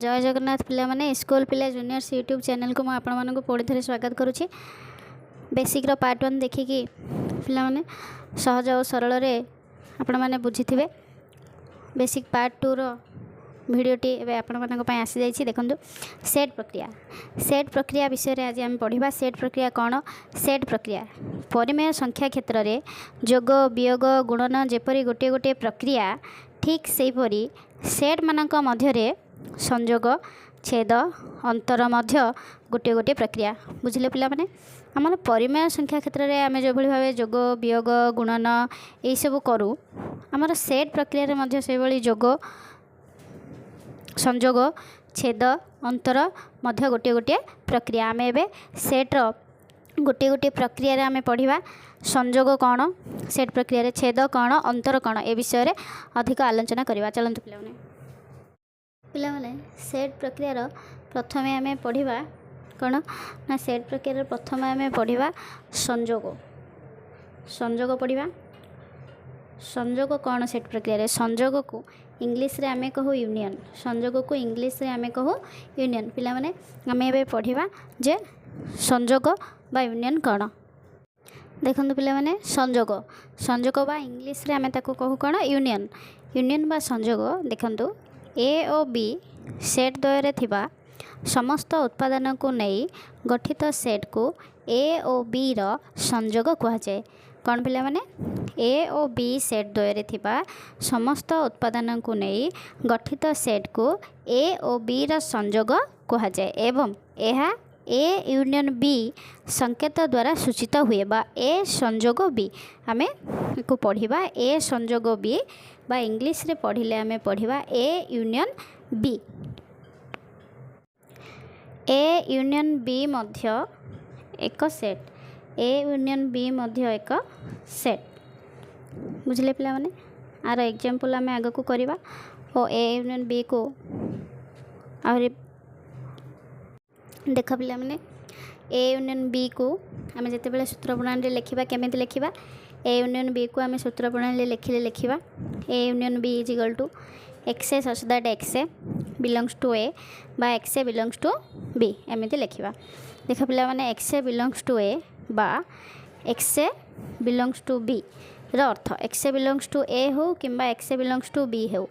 जय जगन्नाथ पिला माने स्कूल पिला जूनियर्स यूट्यूब चैनल को मुझे पुणी थे स्वागत करुच्ची। बेसिक्र पार्ट 1 देखिकी पिला माने सहज और सरल आपण मैंने बुझी थे। बेसिक पार्ट 2 रो भिडटी एवं आसी जाइए। देखो सेट प्रक्रिया विषय रे आज आम पढ़ा। सेट प्रक्रिया कौन? सेट प्रक्रिया परिमेय संख्या क्षेत्र में जोग वियोग गुणन जेपरी गोटे गोटे प्रक्रिया, ठीक सेहीपरि सेट मानक मध्य संजोग छेद अंतर मध्य गोटे गोटे प्रक्रिया। बुझिले पिला माने आम परिमेय संख्या क्षेत्र में आम जो भाव जोग वियोग गुणन यही सब करूँ, आमर सेट प्रक्रिया से भाई जोग संजोग छेद अंतर मध्य गोटे गोटे प्रक्रिया। आम ए सेट्र गोटे गोटे प्रक्रिया आम पढ़ा। संजोग कौन, सेट प्रक्रिया छेद कौन, अंतर कौन, ए विषय अधिक आलोचना करवा। चलतु पिला सेट प्रक्रिया प्रथम आम पढ़ा कौन ना, सेट प्रक्रिया प्रथम आम पढ़ा संजोग। संजोग पढ़ा। संजोग कौन? सेट प्रक्रिया संजोग को इंग्लिश रे आमे कहू यूनियन। संजोग को इंग्लिश रे आमे कहू यूनियन। पिला माने आमे एबे पढ़िबा जे संजोग बा यूनियन कौन। देखंतु पिला माने संजोग, संजोग बा इंग्लिश रे आमे ताको कहू कौन? यूनियन। यूनियन बा संजोग देखंतु ए और बी सेट द्वय थिबा समस्त उत्पादन को नहीं गठित सेट को ए और बी रो संजोग कहा जाए। कौन पिला माने? ए और बी सेट द्वय थिबा समस्त उत्पादन को नहीं गठित सेट को ए और बी रो संजोग कहा जाए एवं यह ए यूनियन बी संकेत द्वारा सूचित हुए बा ए संजोग बी। आमे को पढ़िबा ए संजोग बी बा इंग्लिश रे पढ़िले आमे पढ़िबा A union B. A union B मध्य एक सेट, ए यूनियन बी मध्य एक सेट। बुझले पिला माने आर एग्जांपल आमे आगे को करबा और ए यूनियन बी को आरे देख पिला माने ए यूनियन बी को आमे जते बेले सूत्र प्रणाली लिखिबा केमिति लिखिबा। ए यूनियन बी को आमे सूत्र प्रणाली लिखिबा A union B is equal to x a such that x A belongs to A बा x A belongs to B एमिति लिखिबा। देख पिला माने x A belongs to A बा x A belongs to B रो अर्थ x A belongs to A हो किंबा x A belongs to B हो,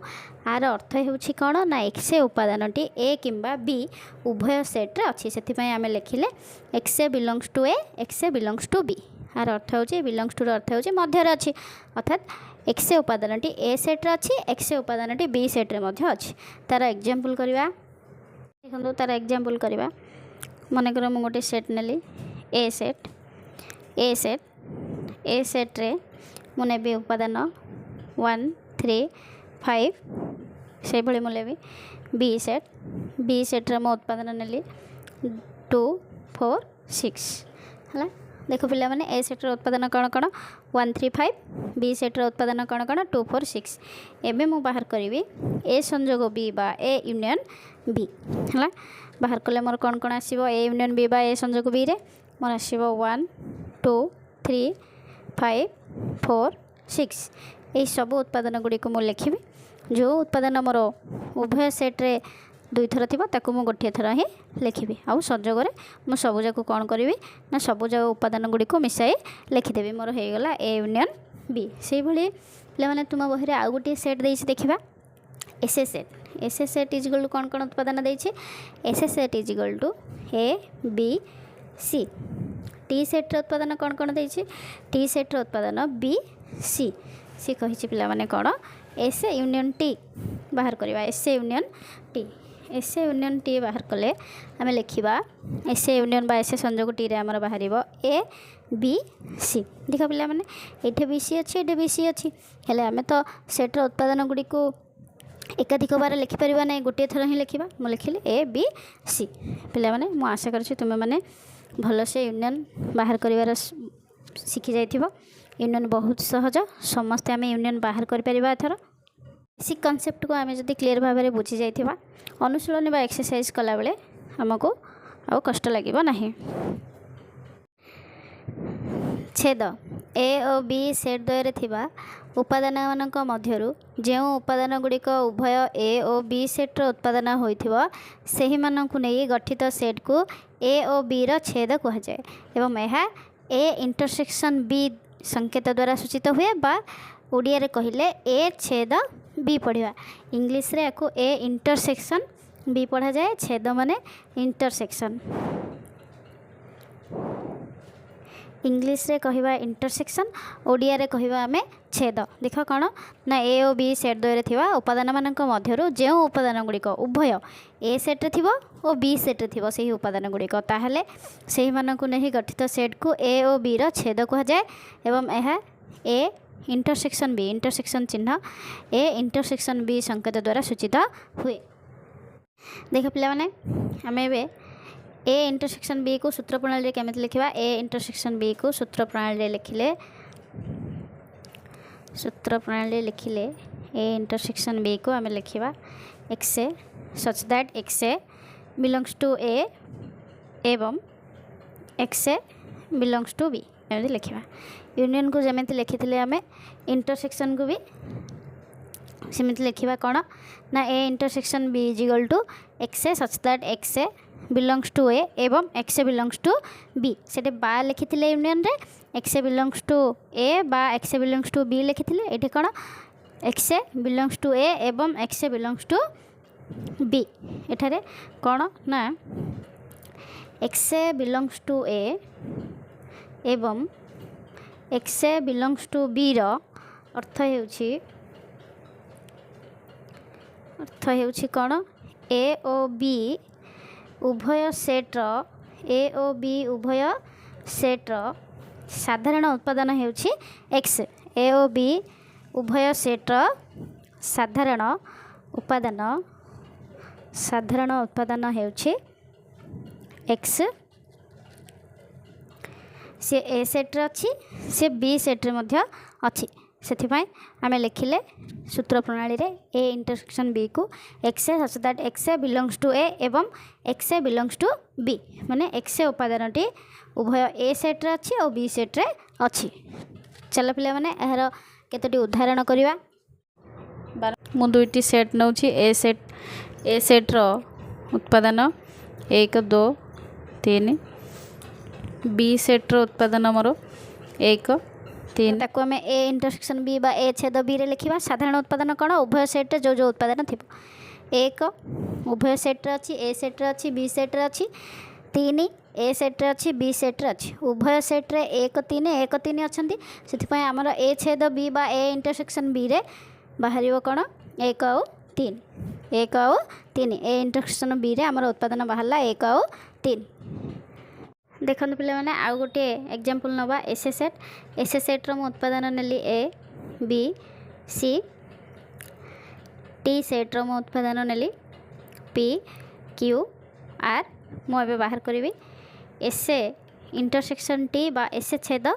आर अर्थ होउछि कोन ना एक्स ए उपादानटी ए किंबा बी उभय सेट रे अछि। सेति पय आमे लिखिले x A belongs to A, x A belongs to B. आर अर्थ होउछि बिलोंग्स टू रो अर्थ होउछि मध्य रे अछि, अर्थात एक्स ए उपादानटी ए सेट रे अछि, एक्स ए उपादानटी बी सेट रे मध्य अछि। तार एग्जांपल करबा। देखंतु तार एग्जांपल करबा। मन कर मु गोटे सेट नेली ए सेट। ए सेट, ए सेट रे मु नेबी उपादान 1 3 5 से भली मु लेबी बी सेट। बी सेट रे मो उत्पादन नेली 2 4 6 हला। देखो पिला माने ए सेट रे उत्पादन कौन कौन 1 3 5, बी सेट रे उत्पादन कौन कौन 2 4 6। एबे मु बाहर करिवि ए संजोग बी बा ए यूनियन बी हला। बाहर कले मोर कौन कौन आसीबो ए यूनियन बी बा ए संजोग बी रे मोर आसीबो 1 2 3 5 4 6। यही सब उत्पादन गुड़ी को मुझे लिखी। जो उत्पादन मोर उभय सेट रे दुई थर थी ताकू मु गोटे थर ही लिखी। आउ संजोग मु सबूक कौन करी ना सबूक उपादान गुड़ी को मिसाई लिखिदेवी। मोर हो गला ए यूनियन बी। से भाई पे तुम बही आउ गोटे सेट देछि देखिबा S a set. S a set is equal to कौन कौन उत्पादन देछि? S a set is equal to A B C. T set रे उत्पादन कौन कौन देछि? टी सेट रे उत्पादन बी सी। सी कहि पिला माने कौन? एस ए यूनियन टी बाहर करवा। S A union T, S A union T बाहर कले आम लिखा एस ए यूनियन बा एस ए संजोग टी रे आमर बाहर ए बी सी। देख पिला माने एठे बी सी अच्छी, एठे बी सी अच्छी, हेले आमे तो सेट्र उत्पादन गुड़ी को एकाधिक बार लिखिपर ना, गोटे थर ही लिखा। मुझे लिखिली ए बी सी। पिला माने मु आशा करुच्ची तुम मैंने भलसे यूनियन बाहर कर शिखी जाइथिबो। यूनियन बहुत सहज, समस्ते आम यूनियन बाहर कर एथर। बेसिक कॉन्सेप्ट को आम जब क्लीयर भाव में बुझी जाइथिबा अनुशीलन बा एक्सरसाइज कला बेले आमको आउ कष्ट लगिबो नाही। छेद ए और बी सेट द्वय थिबा उपादान मानक मध्यरु जो उपादान गुड़िक उभय ए और बी सेट्र उत्पादन होइथिबो सेहि मानकु नै गठित सेट को ए और बी रो छेद कहा जाए एवं यह ए इंटरसेक्शन बी संकेत द्वारा सूचित हुए बा ओडिया रे कहिले ए छेद बी पढ़ा इंग्लिश रे याको ए इंटरसेक्शन बी पढ़ा जाए छेद माने इंटरसेक्शन इंग्लिश रे कहवा इंटरसेक्शन ओडिया रे कहवा आमे छेद देख कौन ना ए और बी सेट द्वय थिबा उपादान मानक मध्यरु जो उपादान गुड़िक उभय ए सेट रे थिबो और बी सेट रे थिबो सेही उपादान गुड़िक ताहले सेही मानकु नहीं गठित सेट को ए और बी रो छेद कहा जाए एवं यह ए इंटरसेक्शन बी इंटरसेक्शन चिन्ह ए इंटरसेक्शन बी संकेत द्वारा सूचित हुए। देख पिला माने आमे ए इंटरसेक्शन बी को सूत्र प्रणाली केमिति लिखिबा ए इंटरसेक्शन बी को सूत्र प्रणाली लिखिले ए इंटरसेक्शन बी को आमे लिखिबा x a such that x A belongs to A एवं x A belongs to B एमिति लिखिबा यूनियन को जेमिति लिखिथिले आमे इंटरसेक्शन को भी सेमिति लिखिबा कोन ना A intersection B is equal to x a such that x A belongs to A एवं x A belongs to B से बा लिखिथिले यूनियन रे x A belongs to A बा x A belongs to B लिखिथिले एठी कोन x A belongs to A एवं x A belongs to B एठारे कोन ना x A belongs to A एवं x A belongs to B रो अर्थ हेउछि कोन ए और बी उभय सेट्र ए और बी उभय सेट्र साधारण उत्पादन हेउछि एक्स ए और बी उभय सेट्र साधारण उत्पादन हेउछि एक्स से ए सेट्रे अच्छी से बी सेट्रे मध्य अच्छी से आमे लिखिले सूत्र प्रणाली रे ए इंटरसेक्शन बी को x a such that x A belongs to A एवं x A belongs to B माने एक्स ए उपादानटी उभय ए सेट्रे अच्छी और बी सेट्रे अच्छी। चल पिला माने एहर केतोटी उदाहरण करिवा मु दुईटी सेट नउछि ए सेट्र उत्पादन 1 2 3 बी सेट्र उत्पादन मोर 1 3 ताको आमे ए इंटरसेक्शन बी बा ए छेद बी रे लिखिबा साधारण उत्पादन कोन उभय सेट रे जो उत्पादन थिबो 1 उभय सेट रे अछि ए सेट रे अछि बी सेट रे अछि 3 ए सेट रे अछि बी सेट रे अछि उभय सेट रे 1 3 अछंती सेति पय हमर ए छेद बी बा ए इंटरसेक्शन बी रे बाहरिबो कोन 1 और 3 ए इंटरसेक्शन बी रे हमर उत्पादन बाहरला 1 और 3 देखते पे आउ गोटे एग्जांपल नवा एस सेट्र मु उत्पादन नेली ए बी सी टी सेट्र मु उत्पादन नेली पी क्यू आर मुझे बाहर करी एस इंटरसेक्शन टी बा एस छेद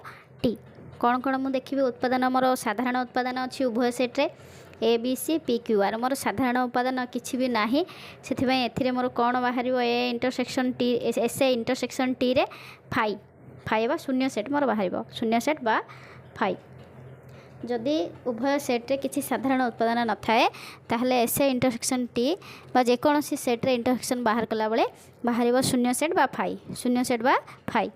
टी कौन कौन मुझे देखी उत्पादन मोर साधारण उत्पादन अच्छी उभय सेट्रे A B C P Q R मोर साधारण उत्पादन किसी भी ना से मोर कौन बाहर A intersection T S intersection T रे फाइव शून्य सेट मोर बाहर शून्य सेट बा फाइव जदि उभय सेट्रे किसी साधारण उत्पादन न थाए ताहले एस इंटरसेक्शन टी बा जेकोसी सेट्रे इंटरसेक्शन बाहर कला बेले बाहर शून्य सेट बा फाइव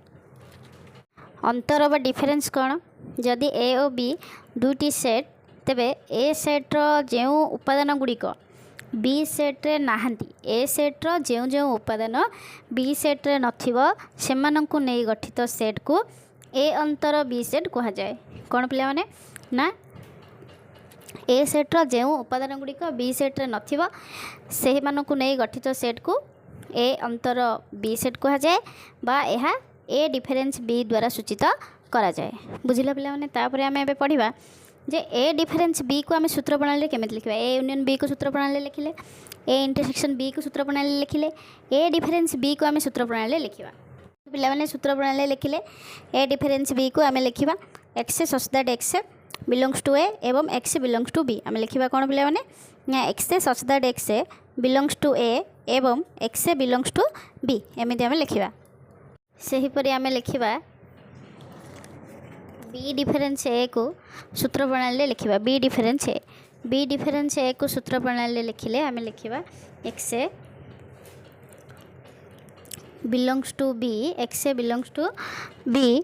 अंतर बा डिफरेन्स कौन जदि ए और बी दुईटी सेट तेबे ए सेट्र जो उपादान गुड़िक बी सेट्रे नाहांती ए सेट्र जो उपादान बी सेट्रे नथिबो सेमानंकु नै गठित सेट को ए अंतर बी सेट कहा जाए कौन पिला माने ना ए सेट्र जो उपादान गुड़िक बी सेट्रे नथिबो सेहि मानंकु नै गठित सेट को ए अंतर बी सेट कहा जाए बा एहा ए डिफरेन्स बी द्वारा सूचित करा जाए बुझिला पिला माने तापर आमे एबे पढ़िबा जे ए डिफरेन्स बी को आम सूत्र प्रणाली केमिति लिखिबा ए यूनियन बी को सूत्र प्रणाली लिखिले ए इंटरसेक्शन बी को सूत्र प्रणाली लिखिले ए डिफरेन्स बी को आम सूत्र प्रणाली लिखिबा पिला माने सूत्र प्रणाली लिखिले ए डिफरेन्स बी को आम लिखिबा x such that x belongs to A एवं एक्स बिलोंग्स टू बी आम लिखिबा कोन पिला माने x such that x belongs to A एवं एक्स बिलोंग्स टू बी एमिति आम लिखिबा सेहि परि आम लिखिबा बी डिफरेन्स ए को सूत्र प्रणाली लिखा बी डिफरेन्स ए को सूत्र प्रणाली लिखिले आम लिखा x A belongs to B x A belongs to B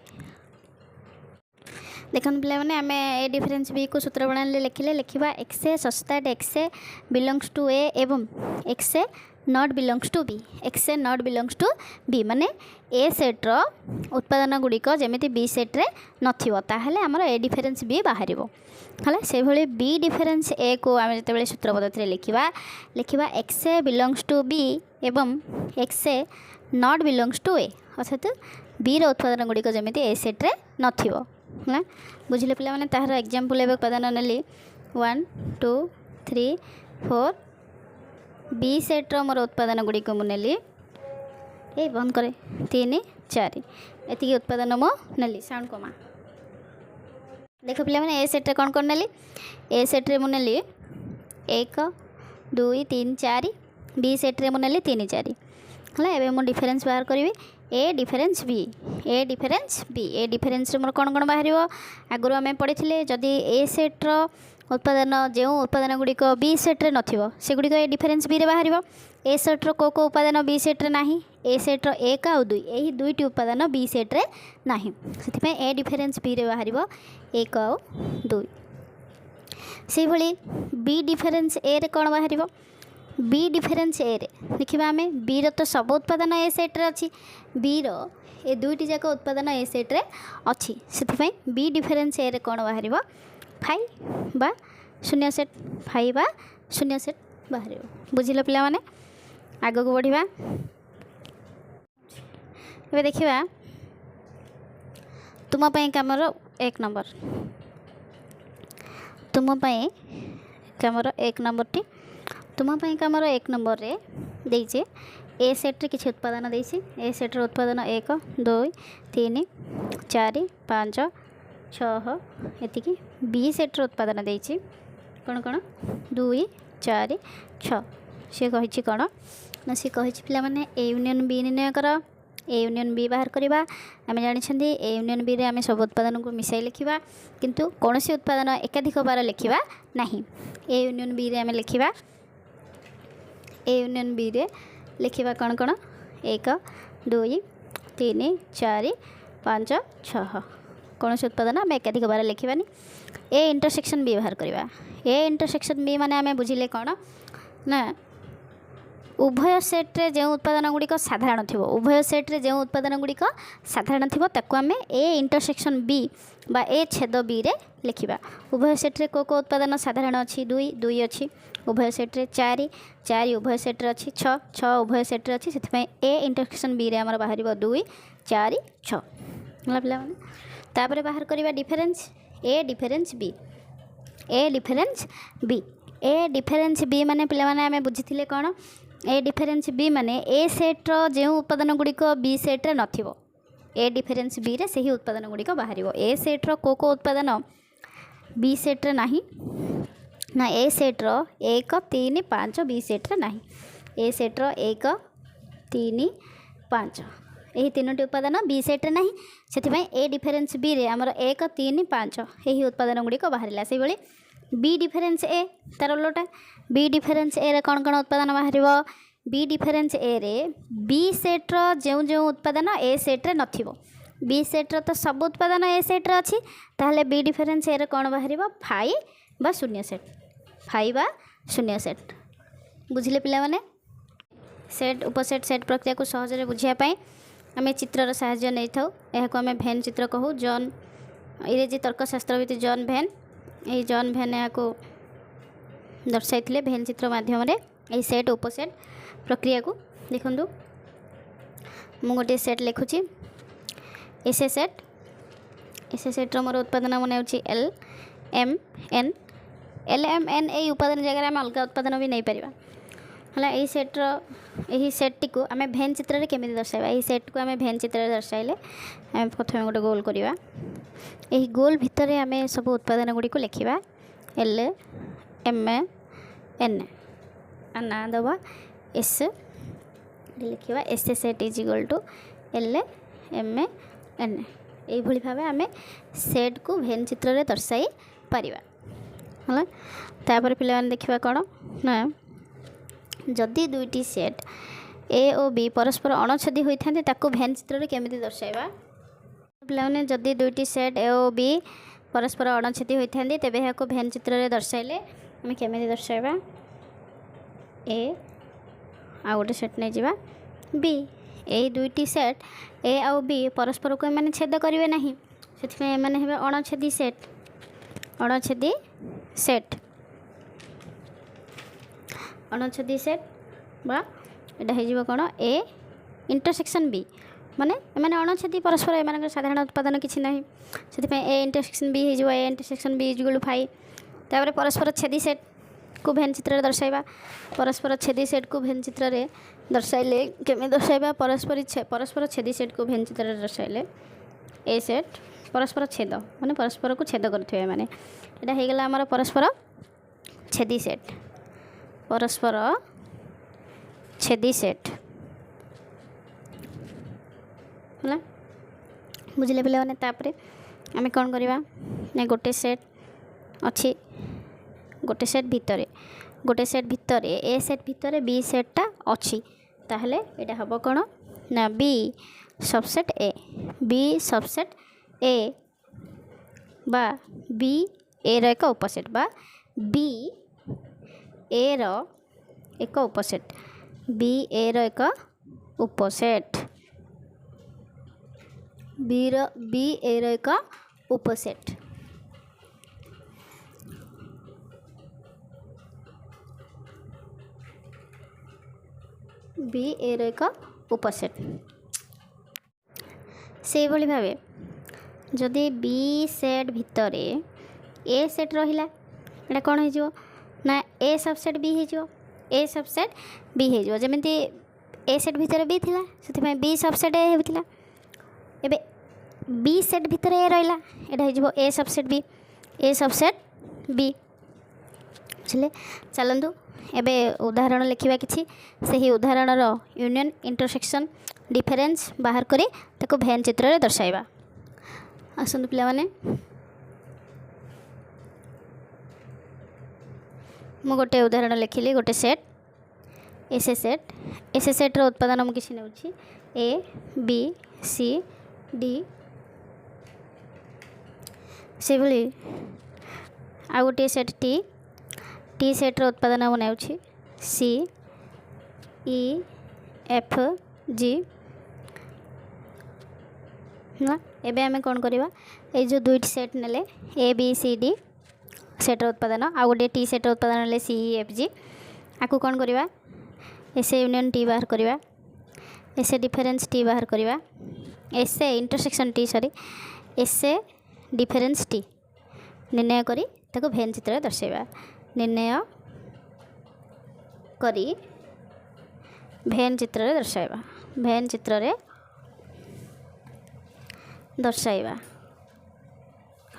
देखो पे आम ए डिफरेन्स बी को सूत्र प्रणाली लिखिले लिखा x a such that x A belongs to A एवं x a not belongs to B x a not belongs to B माने ए सेट्र उत्पादन गुड़िक जमी बी सेट्रे नाले आमर ए डिफरेन्स बी बाहर है से भाई बी डिफरेन्स ए को आम जो सूत्र पद्धति लिखा x A belongs to B एवं x a not belongs to A अर्थात बी उत्पादन गुड़िक जमी ए सेट्रे ना बुझे पे मैंने तार एग्जाम्पल एवं उत्पादन नेली 1 2 3 4 बी सेट्र मोर उत्पादन गुड़िक मुझे ये बंद करे 3 4 एति उत्पादन मुझे साउंड कमा देख पे मैंने ए सेट्रे कौन कर नेली ए सेट्रे मुझे 1 2 3 4 बी सेट्रे मुझे 3 4 है एवं मुझे डिफरेन्स बाहर करी ए डिफरेन्स बी मोर कौन कौन बाहर आगुरी आम पढ़ी जदि ए सेट्र उत्पादन जो उत्पादन गुड़िक बी सेट्रे नगुड़िक ए डिफरेन्स बी बाहर ए सेट्र को उपादान बी सेट्रे ना ए सेट्र 1 आउ 2 यही दुईटी उपादान बी सेट्रे ना से ए डिफरेन्स बी बाहर 1 आउ 2 से भाई बी डिफरेन्स ए रे कौन बाहर बी डिफरेन्स ए रे देखा आम बी तो सब उत्पादन ए सेट्रे अच्छी बी ए दुईटी जाक उत्पादन ए सेट्रे अच्छी से बी डिफरेन्स ए रे कौन बाहर 5 बा शून्य सेट 5 बा शून्य सेट बाहर बुझिल पिला माने आग को बढ़िया ये देखा तुम्हारे कमर 1 नंबर तुम्हारे कमर 1 नंबर टी तुम्हारे कमर 1 नंबर रे देचे ए सेट्रे किसी उत्पादन देसी ए सेट्र उत्पादन 1 2 3 4 5 6 एतिकी बी सेट्र उत्पादन देची कौन कौन 2 4 6 सी कही कौन ना सी कही पे मैंने ए यूनियन बी निर्णय कर ए यूनियन बी बाहर करवा आम जानते ए यूनियन बी रे आम सब उत्पादन को मिसाई लिखा किंतु कौन सी उत्पादन एकाधिक बार लिखा ना ए यूनियन बी रे आम लिखा ए यूनियन बी रे लिखा कौन कौन 1 2 3 4 5 6 कौन से उत्पादन आम एकाधिक बार लिखानी ए इंटरसेक्शन बी बाहर करवा ए इंटरसेक्शन बी माने आम बुझिले कौन ना उभय सेट्रे जो उत्पादन गुड़िक साधारण थी उभय सेट्रे जो उत्पादन गुड़िक साधारण थी ताकू आम ए इंटरसेक्शन बी बा ए छेद बी रे लिखा उभय सेट्रे को उत्पादन साधारण अच्छी 2 2 अच्छी उभय सेट्रे 4 4 उभय सेट्रे अच्छी 6 6 उभय सेट्रे अच्छी से ए इंटरसेक्शन बी रे आमर बाहर 2 4 6 पे तापर बाहर करवा difference A difference B A difference B A difference B माने पे आम बुझी कौन ए डिफरेन्स बी माने ए सेट्र जो उत्पादन गुड़िक बी सेट्रे नथिबो ए डिफरेन्स बी रे सही उत्पादन गुड़िक बाहर ए सेट्र को उत्पादन बी सेट्रे नाही ना ए सेट्र 1 3 5 बी सेट्रे नाही ए सेट्र 1 3 5 यही 3टी उत्पादन बी सेट्रे नाही से ए डिफरेन्स बी रे आमर 1 3 5 यही उत्पादन गुड़िक बाहर से भाई बी डिफरेन्स ए तार उलटा बी डिफरेन्स ए रे कौन कौन उत्पादन बाहर बी डिफरेन्स ए रे बी सेट्र जो जो उत्पादन ए सेट्रे नथिबो बी सेट्र तो सब उत्पादन ए सेट्रे अच्छी ताहले बी डिफरेन्स ए रे कौन बाहर 5 बा शून्य सेट 5 बा शून्य सेट बुझिले पिला माने सेट उपसेट सेट प्रक्रिया को सहजरे बुझिया आम चित्रर साहाय्य नहीं था यह आम भेन चित्र कहूँ जॉन इंग्रेजी तर्कशास्त्रविद जॉन भेन यही जॉन भेन यहाँ दर्शाई भेन चित्र मध्यम यही सेट उपसेट प्रक्रिया को देखु मु गोटे सेट लिखुची एस सेट्र मोर उत्पादन मन हो एल एम एन यही उत्पादन जगह आम अलग उत्पादन भी नहीं पार है यही सेट्र यही सेट्टी को आम भेन चित्र केमी दर्शाइबा यही सेट को आम भेन चित्र दर्शाइले आम प्रथम गोटे गोल करवा यही गोल भितर आम सब उत्पादन गुड़ी को लिखा एल एम एन ना दबा एस लिखा S set is equal to L M N এইଭଳି ଭାବେ ଆମେ ସେଟ୍କୁ ଭେନ୍ ଚିତ୍ରରେ ଦର୍ଶାଇ ପାରିବା ହେଲା। ତାପରେ ପିଲାମାନେ ଦେଖିବା କ'ଣ ନା ଯଦି ଦୁଇଟି ସେଟ୍ ଏ ଓ ବି ପରସ୍ପର ଅଣଛେଦି ହୋଇଥାନ୍ତି ତାକୁ ଭେନ୍ ଚିତ୍ରରେ କେମିତି ଦର୍ଶାଇବା। ପିଲାମାନେ ଯଦି ଦୁଇଟି ସେଟ୍ ଏ ଓ ବି परस्पर अणछेदी होती तेज यहाँ भेन चित्र में दर्शाइले आम केमी दर्शाइबा ए आ गोटे सेट नहीं जावा बी यही दुईटी सेट ए आउ बी परस्पर को एम छेद करेंगे ना से मैंने अणछेदी सेट अणछेदी सेट बा यहाँ कौन ए इंटरसेक्शन बी माने एमाने अणछेदी परस्पर एम साधारण उत्पादन किसी ना से ए इंटरसेक्शन बी हो A intersection B is five तापर परस्पर छेदी सेट को भेन चित्र में दर्शाइबा परस्पर छेदी सेट को भेन चित्र में दर्शाइले केमी दर्शाइबा परस्पर छेदी सेट को भेन चित्र में दर्शाइले ए सेट परस्पर छेद माने परस्पर को छेद करथिबे माने एटा हे गेला हमर परस्पर छेदी सेट परस्पर छेदी सेट है बुझे पे आम कौन करवा गोटे सेट अच्छी गोटे सेट भितर ए सेट भितर बी सेटा अच्छी ताहले एटा हम कौन ना बी सबसेट ए बा बी ए रो एक उपसेट बा बी ए रो एक उपसेट बी ए रो एक उपसेट बी ए रो एक उपसेट बी ए रो एक उपसेट से भली भावे जदि बी सेट भितर ए सेट रहिला एटा कौन हो ना ए सबसेट बी हो ए सबसेट बी हो जमी ए सेट भितर बी थिला से बी सबसेट ए होता एबे बी सेट भितर ए रहा यहाँ ए सबसेट बी बुझे चलतु एबे उदाहरण लिखा किसी से उदाहरण यूनियन इंटरसेक्शन डिफरेंस बाहर करी ताको भेन चित्र में दर्शाइबा आसतु पिला माने मु गोटे उदाहरण लिखिली गोटे सेट एस सेट्र उत्पादन मुझे किसी नौची ए बी सी डी से भली आ गोटे सेट टी सेट्र उत्पादन बनाऊँगी सी ई एफ जी ना एबे आमे कौन करवा ये जो दुईट सेट नेले ए बी सी डी सेट्र उत्पादन आ गोटे टी सेट्र उत्पादन नेले सी ई एफ जी आपको कौन करवा एस यूनियन टी बाहर करवा एस डिफरेंस टी बाहर करवा S intersection T sorry S difference T निर्णय करी ताको भेन चित्र में दर्शाइबा निर्णय करी भेन चित्र में दर्शाइबा भेन चित्र में दर्शाइबा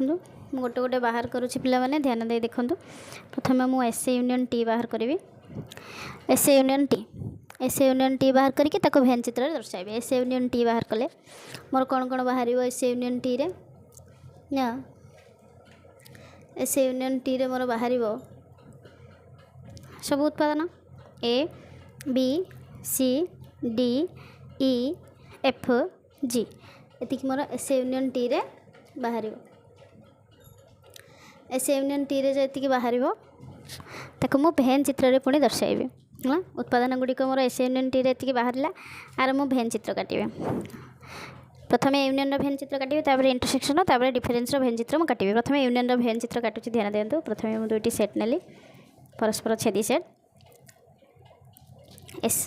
गोटे गोटे बाहर करुच्ची पिला माने ध्यान दे देखु प्रथम मु एस यूनियन टी बाहर करी एस यूनियन टी बाहर करके ताको भेन चित्र में दर्शाइबे एस यूनियन टी बाहर कले मोर कौन कौन बाहर एस यूनियन टी रे ना एस यूनियन टी रे मोर बाहर सब उत्पादन A B C D E F G एतिक मोर एस यूनियन टी रे बाहर एस यूनियन टी रे जी बाहर ताको मु भेन चित्र में पुणी दर्शाइबी है उत्पादन गुड़िक मोर एस यूनियन टी रे बाहर आर मु भेन चित्र काटे प्रथम यूनियन भेन चित्र काटे तापर इंटरसेक्शन तापर डिफरेंस भेन चित्र मुझे काटे प्रथम यूनियन भेन चित्र काटुची ध्यान दिंतु प्रथम मुझे दुईटी सेट नेली परस्पर Chhedi set S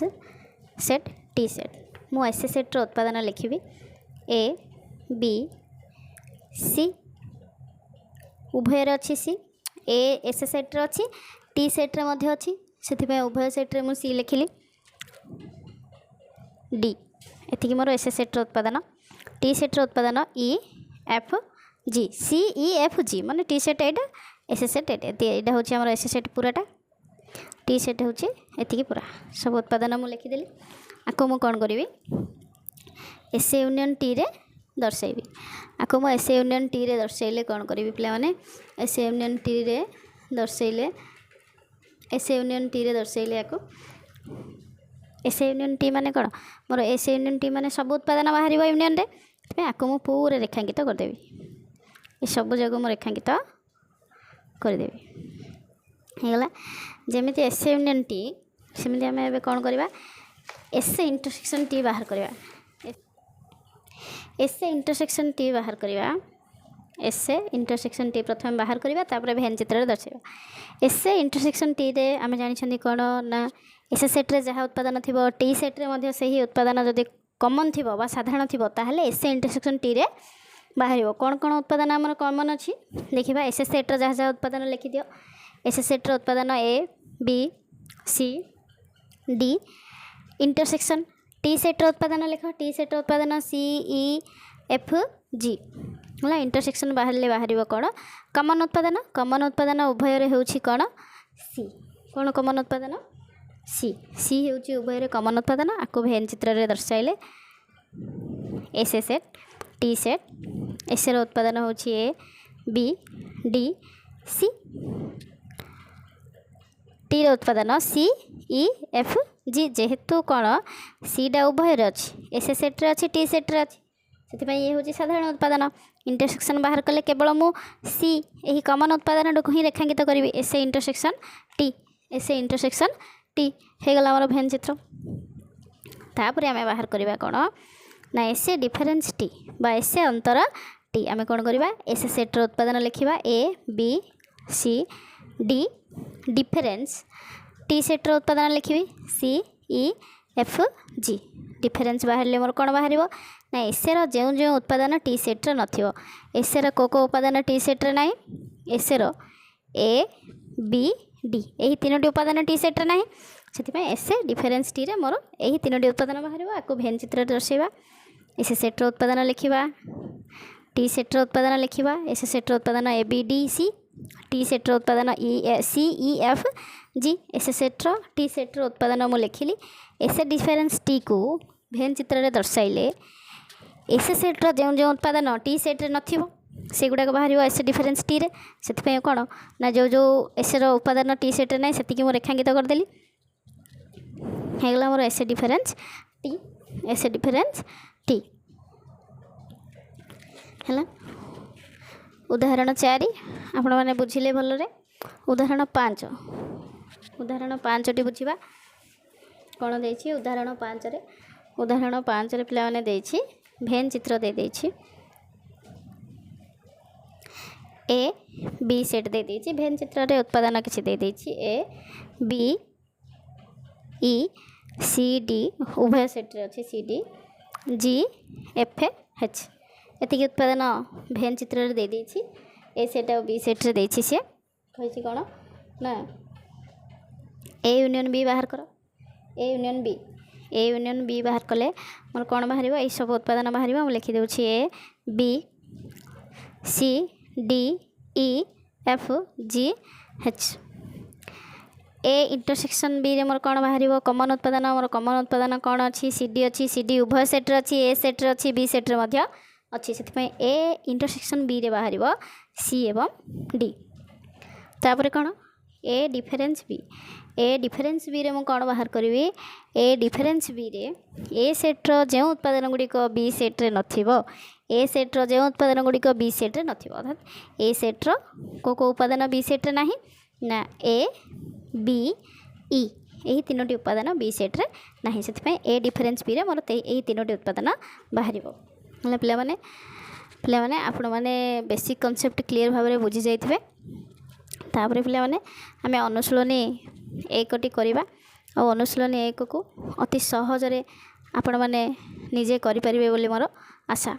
set T set मु एस सेट्र उत्पादन लिखी ए बी सी उभयर अच्छी सी ए एस सेट्रे अच्छी टी सेट्रे मध्य अच्छी से उभय सेट्रे मु सी लिखिली डी एतिकी मोर एस सेट्र उत्पादन टी सेट्र उत्पादन ई एफ जी सी ई एफ जी माने टी सेट एटा एस सेट एटा हूँ आम एस सेट पूराटा टी सेट हूँ एतिकी पूरा सब उत्पादन मुझे लिखिदेली आपको मु कौन करी एस यूनियन टी रे दर्शाइबी आपको मु एस यूनियन टी रे दर्शाइले कौन करी पे एस यूनियन टी रे दर्शाइले एस यूनियन टी रे दर्शाइले आपको एस यूनियन टी माने कौन मोर एस यूनियन टी माने सब उत्पादन बाहर यूनियन रे आपको मु पूरा रेखांकित करदेवी ये सब जगह मु रेखांकित करदेवी ହେଇଗଲା ଯେମିତି ଏସ୍ ୟୁନିୟନ୍ ଟି ସେମିତି ଆମେ ଏବେ କ'ଣ କରିବା ଏସ୍ ଇଣ୍ଟରସେକ୍ସନ୍ ଟି ବାହାର କରିବା ଏସ୍ ଇଣ୍ଟରସେକ୍ସନ୍ ଟି ବାହାର କରିବା ଏସ୍ ଇଣ୍ଟରସେକ୍ସନ୍ ଟି ପ୍ରଥମେ ବାହାର କରିବା ତାପରେ ଭେନ୍ ଚିତ୍ରରେ ଦର୍ଶାଇବା ଏସ୍ ଇଣ୍ଟରସେକ୍ସନ୍ ଟିରେ ଆମେ ଜାଣିଛନ୍ତି କ'ଣ ନା ଏସ୍ ସେଟ୍ରେ ଯାହା ଉତ୍ପାଦନ ଥିବ ଟି ସେଟ୍ରେ ମଧ୍ୟ ସେହି ଉତ୍ପାଦନ ଯଦି କମନ୍ ଥିବ ବା ସାଧାରଣ ଥିବ ତାହେଲେ ଏସ୍ ଇଣ୍ଟରସେକ୍ସନ୍ ଟିରେ ବାହାରିବ କ'ଣ କ'ଣ ଉତ୍ପାଦନ ଆମର କମନ୍ ଅଛି ଦେଖିବା ଏସ୍ ସେଟ୍ର ଯାହା ଯାହା ଉତ୍ପାଦନ ଲେଖିଦିଅ एस सेट्र उत्पादन A B C D intersection T सेट्र उत्पादन लेख टी सेट्र उत्पादन सी ई एफ जी है इंटरसेक्शन बाहर बाहर कौन कमन उत्पादन उभय होची कौन सी कौन कमन उत्पादन सी सी होची उभय कमन उत्पादन आपको भेन चित्र में दर्शाइले S set T set S उत्पादन होची A B D C T उत्पादन सी ई एफ जी जेहेतु कौन सीटा उभय अच्छी एस सेट्रे अच्छी टी सेट्रे अच्छी से ये हूँ साधारण उत्पादन इंटरसेक्शन बाहर कले केवल मु सी यही कमन उत्पादन को ही रेखांकित करी एस इंटरसेक्शन टी होगला आम भेन चित्र तापर आम बाहर करवा कौन ना एस डिफरेन्स टी बा एस अंतर टी आम कौन करवा एस सेट्र उत्पादन लिखा A B C D difference T सेट्र उत्पादन लिखी सी ई एफ जी डिफरेन्स बाहर मोर कौन बाहर ना एसर जो जो उत्पादन टी सेट्रे नथिबो एसर को उपादान टी सेट्रे ना एसर ए बी डी यही तीनोटी उपादान टी सेट्रे ना से एस डिफरेन्स टी रे मोर यही तीनोटी उत्पादन बाहर आपको भेन चित्र दर्शाइबा एस सेट्र उत्पादन लिखा टी सेट्र उत्पादन लिखा एस सेट्र उत्पादन A B D C T सेट्र उत्पादन C E F G S सेट्र टी सेट्र उत्पादन मुझे लिखिली एस डिफरेन्स टी को भेन चित्र में दर्शाइले एस सेट्र जो जो उत्पादन टी सेट्रे नथिबो से गुड़ाक बाहर एस डिफरेन्स टी रे से कौन ना जो जो एस उपादान टी सेट्रे ना से रेखांकित करदेली होगला मोर एस डिफरेन्स टी है उदाहरण 4 आपण मैंने बुझिले भलरे उदाहरण 5 टी बुझा कौन देछि उदाहरण 5 रे पिला माने देछि भेन चित्र दे देछि ए बी सेट दे देछि भेन चित्र रे उत्पादन किछि दे देछि A B E C D उभय सेट रे अछि C D G F H एति उत्पादन भेन चित्र दे देछि ए सेट और बी सेट रे सी कही कौन ना ए यूनियन बी बाहर कर ए यूनियन बी बाहर कले मोर कौन बाहर ये सब उत्पादन बाहर मुझे लिखी दूसरी A B C D E F G H A intersection B रे मोर कौन बाहर कमन उत्पादन मोर कमन उत्पादन कौन अच्छी सी डी उभय सेट्रे अच्छी ए सेट्रे अच्छी बी सेट्रे मध्य अच्छी से ए इंटरसेक्शन बी रे बाहर सी एवं डी तापर कौन ए डिफरेन्स बी रे मु कौन बाहर करी ए डिफरेन्स बी रे ए सेट्र जो उत्पादन गुड़िक बी सेट्रे नथिबो ए सेट्र जो उत्पादन गुड़िक बी सेट्रे नथिबो अर्थात ए सेट्र को उपादान बी सेट्रे नाही ना ए बी ई यही तीनोटी उपादान बी सेट्रे नाही से ए डिफरेन्स बी रे मोर यही तीनोटी उत्पादन बाहर पे मैंने आपण मैंने बेसिक कॉन्सेप्ट क्लियर भाव में बुझी जाइए तापर पे मैंने आम अनुशीलनी 1 टी करवा और अनुशीलनी 1 को अति सहजरे आपण मैंने निजे करें बोली मोर आशा।